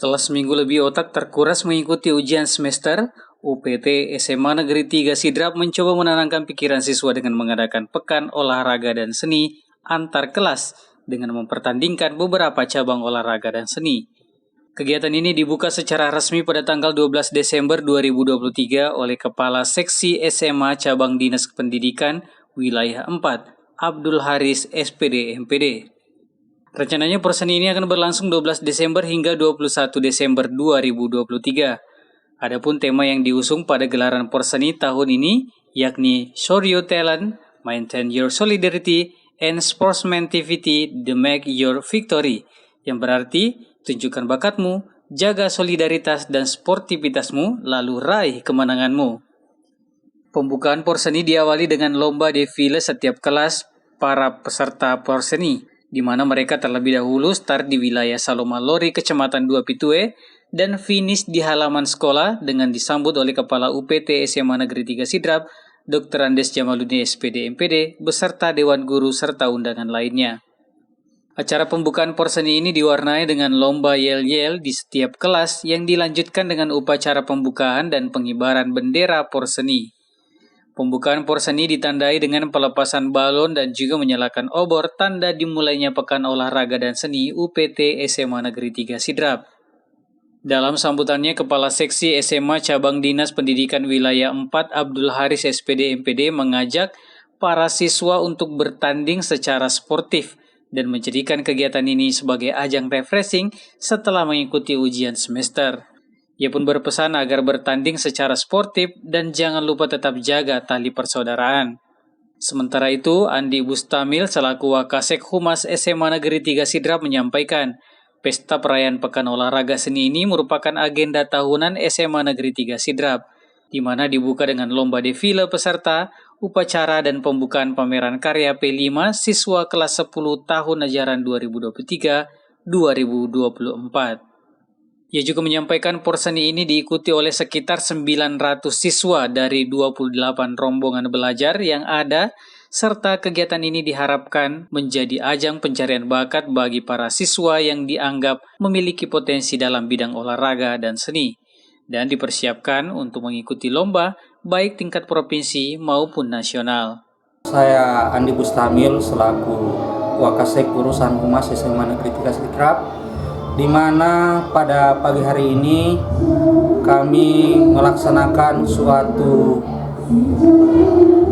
Setelah seminggu lebih otak terkuras mengikuti ujian semester, UPT SMA Negeri 3 Sidrap mencoba menenangkan pikiran siswa dengan mengadakan pekan olahraga dan seni antar kelas dengan mempertandingkan beberapa cabang olahraga dan seni. Kegiatan ini dibuka secara resmi pada tanggal 12 Desember 2023 oleh Kepala Seksi SMA Cabang Dinas Pendidikan Wilayah 4, Abdul Haris SPD MPD. Rencananya perseni ini akan berlangsung 12 Desember hingga 21 Desember 2023. Adapun tema yang diusung pada gelaran perseni tahun ini yakni Show Your Talent, Maintain Your Solidarity, and Sportsmantivity to Make Your Victory, yang berarti tunjukkan bakatmu, jaga solidaritas dan sportivitasmu, lalu raih kemenanganmu. Pembukaan porseni diawali dengan lomba defile setiap kelas para peserta porseni, di mana mereka terlebih dahulu start di wilayah Salomalori, Kecamatan Dua Pitue, dan finish di halaman sekolah dengan disambut oleh Kepala UPT SMA Negeri 3 Sidrap, Dr. Andes Jamaludin SPD MPD, beserta Dewan Guru serta undangan lainnya. Acara pembukaan porseni ini diwarnai dengan lomba yel-yel di setiap kelas yang dilanjutkan dengan upacara pembukaan dan pengibaran bendera porseni. Pembukaan porseni ditandai dengan pelepasan balon dan juga menyalakan obor tanda dimulainya Pekan Olahraga dan Seni UPT SMA Negeri 3 Sidrap. Dalam sambutannya, Kepala Seksi SMA Cabang Dinas Pendidikan Wilayah 4 Abdul Haris SPD MPD mengajak para siswa untuk bertanding secara sportif dan menjadikan kegiatan ini sebagai ajang refreshing setelah mengikuti ujian semester. Ia pun berpesan agar bertanding secara sportif dan jangan lupa tetap jaga tali persaudaraan. Sementara itu, Andi Bustamil selaku Wakasek Humas SMA Negeri 3 Sidrap menyampaikan, pesta perayaan Pekan Olahraga Seni ini merupakan agenda tahunan SMA Negeri 3 Sidrap, di mana dibuka dengan lomba defile peserta, upacara dan pembukaan pameran karya P5 siswa kelas 10 tahun ajaran 2023-2024. Ia juga menyampaikan porseni ini diikuti oleh sekitar 900 siswa dari 28 rombongan belajar yang ada, serta kegiatan ini diharapkan menjadi ajang pencarian bakat bagi para siswa yang dianggap memiliki potensi dalam bidang olahraga dan seni, dan dipersiapkan untuk mengikuti lomba baik tingkat provinsi maupun nasional. Saya Andi Bustamil selaku Wakasek Urusan Humas SMA Negeri 3 Sidrap, di mana pada pagi hari ini kami melaksanakan suatu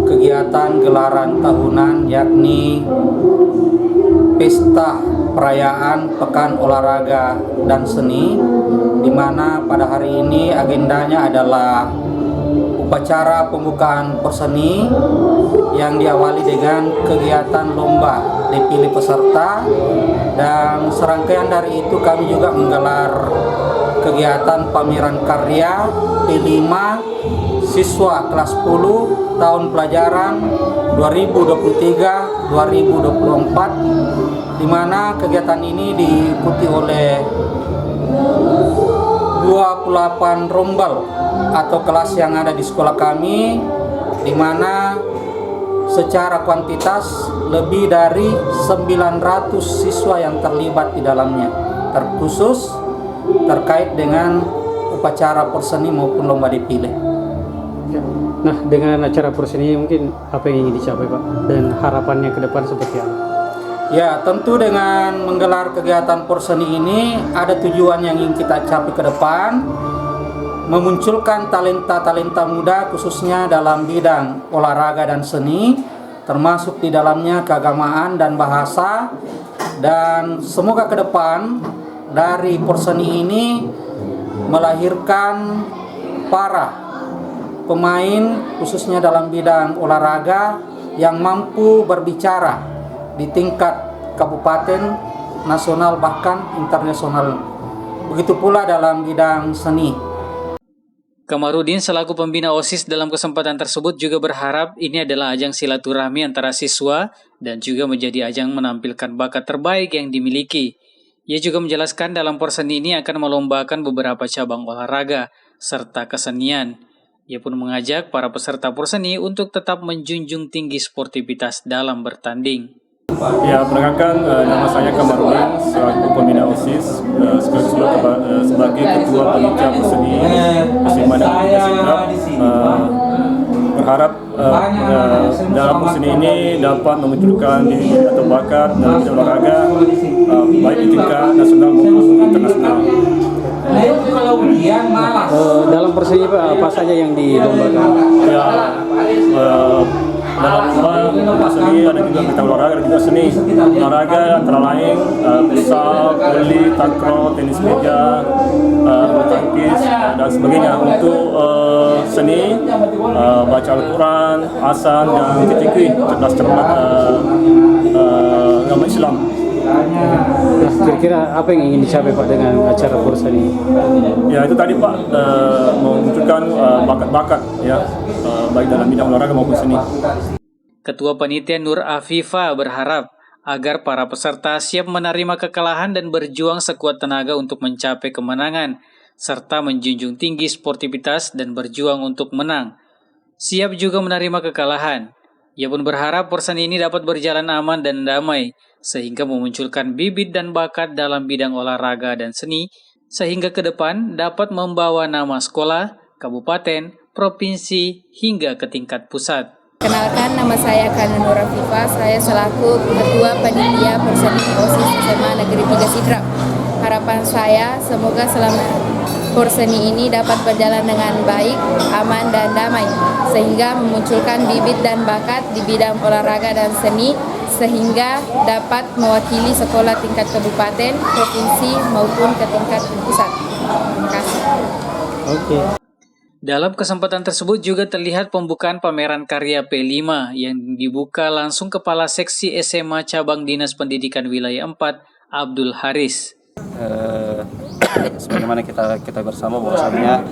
kegiatan gelaran tahunan, yakni pesta perayaan Pekan Olahraga dan Seni, di mana pada hari ini agendanya adalah upacara pembukaan porseni yang diawali dengan kegiatan lomba dipilih peserta, dan serangkaian dari itu kami juga menggelar kegiatan pameran karya P5 siswa kelas 10 tahun pelajaran 2023-2024, di mana kegiatan ini diikuti oleh 28 rombel atau kelas yang ada di sekolah kami, di mana secara kuantitas lebih dari 900 siswa yang terlibat di dalamnya, terkhusus terkait dengan upacara porseni maupun lomba dipilih. Nah, dengan acara porseni mungkin apa yang ingin dicapai, Pak? Dan harapannya ke depan seperti apa? Ya, tentu dengan menggelar kegiatan porseni ini ada tujuan yang ingin kita capai ke depan, memunculkan talenta-talenta muda khususnya dalam bidang olahraga dan seni, termasuk di dalamnya keagamaan dan bahasa, dan semoga ke depan dari porseni ini melahirkan para pemain khususnya dalam bidang olahraga yang mampu berbicara di tingkat kabupaten, nasional, bahkan internasional. Begitu pula dalam bidang seni. Kamarudin selaku pembina OSIS dalam kesempatan tersebut juga berharap ini adalah ajang silaturahmi antara siswa dan juga menjadi ajang menampilkan bakat terbaik yang dimiliki. Ia juga menjelaskan dalam porseni ini akan melombakan beberapa cabang olahraga serta kesenian. Ia pun mengajak para peserta porseni untuk tetap menjunjung tinggi sportivitas dalam bertanding. Ya, perkenalkan nama saya Kamarudin selaku pembina OSIS sekaligus juga sebagai ketua panitia seni SMA Negeri Sidrap. Berharap dalam seni ini dapat memunculkan diri atau bakat dalam olahraga baik di tingkat nasional maupun internasional. Dalam perseni apa saja yang dilombakan? Ya, dalam lomba seni ada juga kita olahraga, ada juga seni olahraga antara lain futsal, voli, takraw, tenis meja, bulu tangkis dan sebagainya. Untuk seni baca Al-Quran, asan dan titikwi cerdas cermat agama Islam. Nah, kira-kira apa yang ingin dicapai Pak dengan acara Porsen ini? Ya, itu tadi Pak, memunculkan bakat-bakat ya, baik dalam bidang olahraga maupun seni. Ketua Panitia Nur Afifa berharap agar para peserta siap menerima kekalahan dan berjuang sekuat tenaga untuk mencapai kemenangan, serta menjunjung tinggi sportivitas dan berjuang untuk menang. Siap juga menerima kekalahan. Ia pun berharap Porsen ini dapat berjalan aman dan damai, sehingga memunculkan bibit dan bakat dalam bidang olahraga dan seni, sehingga ke depan dapat membawa nama sekolah, kabupaten, provinsi, hingga ke tingkat pusat. Kenalkan, nama saya Kana Nur Afifa. Saya selaku Ketua Panitia Perseni OSIS SMA Negeri 3 Sidrap. Harapan saya semoga selama Porseni ini dapat berjalan dengan baik, aman dan damai, sehingga memunculkan bibit dan bakat di bidang olahraga dan seni, sehingga dapat mewakili sekolah tingkat kabupaten, provinsi maupun ke tingkat pusat. Terima kasih. Oke. Dalam kesempatan tersebut juga terlihat pembukaan pameran karya P5 yang dibuka langsung Kepala Seksi SMA Cabang Dinas Pendidikan Wilayah 4, Abdul Haris. Sebagaimana kita bersama bahwasanya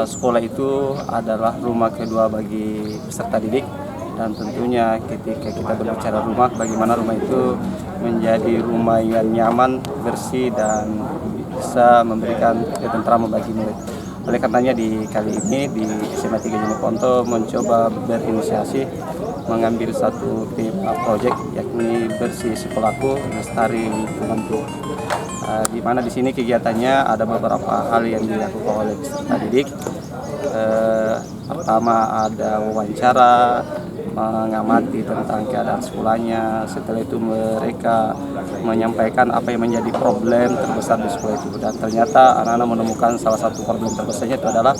sekolah itu adalah rumah kedua bagi peserta didik, dan tentunya ketika kita berbicara rumah, bagaimana rumah itu menjadi rumah yang nyaman, bersih dan bisa memberikan ketentraman bagi murid. Oleh karenanya di kali ini di SMA 3 Jeneponto mencoba berinisiasi mengambil satu proyek, yakni bersih sekolahku, lestari lingkunganku. Di mana di sini kegiatannya ada beberapa hal yang dilakukan oleh peserta didik. Pertama ada wawancara, mengamati tentang keadaan sekolahnya. Setelah itu mereka menyampaikan apa yang menjadi problem terbesar di sekolah itu, dan ternyata anak-anak menemukan salah satu problem terbesarnya itu adalah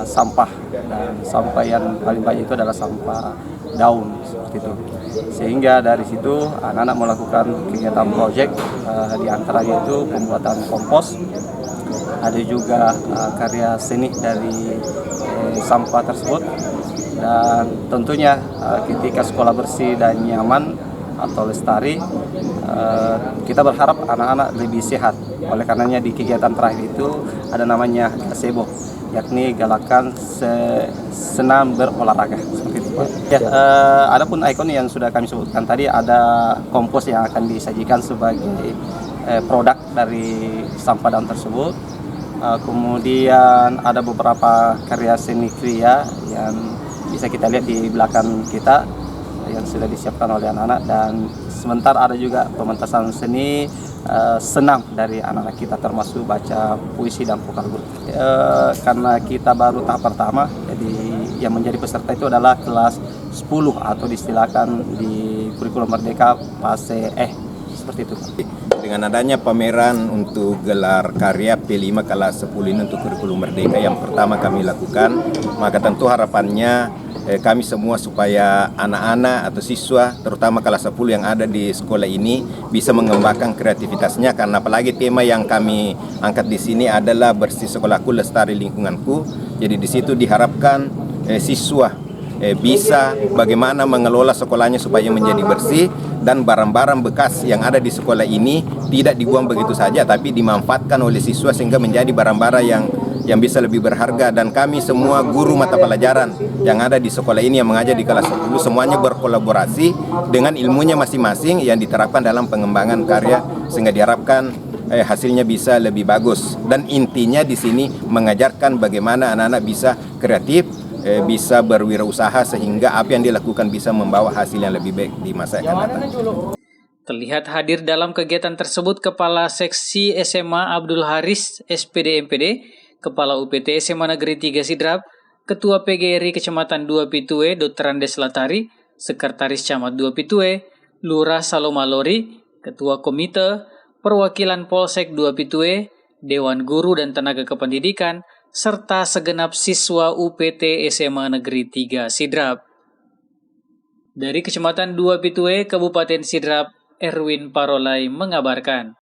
sampah, dan sampah yang paling banyak itu adalah sampah daun seperti itu. Sehingga dari situ anak-anak melakukan kegiatan proyek, di antaranya itu pembuatan kompos, ada juga karya seni dari sampah tersebut. Dan tentunya ketika sekolah bersih dan nyaman atau lestari, kita berharap anak-anak lebih sehat. Oleh karenanya di kegiatan terakhir itu ada namanya gazebo, yakni galakan senam berolahraga seperti itu. Ya, adapun ikon yang sudah kami sebutkan tadi, ada kompos yang akan disajikan sebagai produk dari sampah daun tersebut. Kemudian ada beberapa karya seni kriya yang bisa kita lihat di belakang kita yang sudah disiapkan oleh anak-anak, dan sebentar ada juga pementasan seni senam dari anak-anak kita, termasuk baca puisi dan vokal grup. Karena kita baru tahap pertama, jadi yang menjadi peserta itu adalah kelas 10 atau diistilahkan di kurikulum Merdeka fase seperti itu. Dengan adanya pameran untuk gelar karya P5 kelas 10 ini untuk kurikulum Merdeka yang pertama kami lakukan, maka tentu harapannya kami semua supaya anak-anak atau siswa terutama kelas 10 yang ada di sekolah ini bisa mengembangkan kreativitasnya, karena apalagi tema yang kami angkat di sini adalah bersih sekolahku, lestari lingkunganku. Jadi di situ diharapkan siswa bisa bagaimana mengelola sekolahnya supaya menjadi bersih, dan barang-barang bekas yang ada di sekolah ini tidak dibuang begitu saja, tapi dimanfaatkan oleh siswa sehingga menjadi barang-barang yang bisa lebih berharga. Dan kami semua guru mata pelajaran yang ada di sekolah ini yang mengajar di kelas 10 semuanya berkolaborasi dengan ilmunya masing-masing yang diterapkan dalam pengembangan karya, sehingga diharapkan hasilnya bisa lebih bagus. Dan intinya di sini mengajarkan bagaimana anak-anak bisa kreatif, bisa berwirausaha sehingga apa yang dilakukan bisa membawa hasil yang lebih baik di masa yang akan datang. Terlihat hadir dalam kegiatan tersebut Kepala Seksi SMA Abdul Haris SPD MPD, Kepala UPT SMA Negeri 3 Sidrap, Ketua PGRI Kecamatan 2 Pitue Dr. Andes Latari, Sekretaris Camat 2 Pitue, Lurah Saloma Lori, Ketua Komite, Perwakilan Polsek 2 Pitue, Dewan Guru dan Tenaga Kependidikan, serta segenap siswa UPT SMA Negeri 3 Sidrap. Dari Kecamatan 2 Pitue, Kabupaten Sidrap, Erwin Parolai mengabarkan.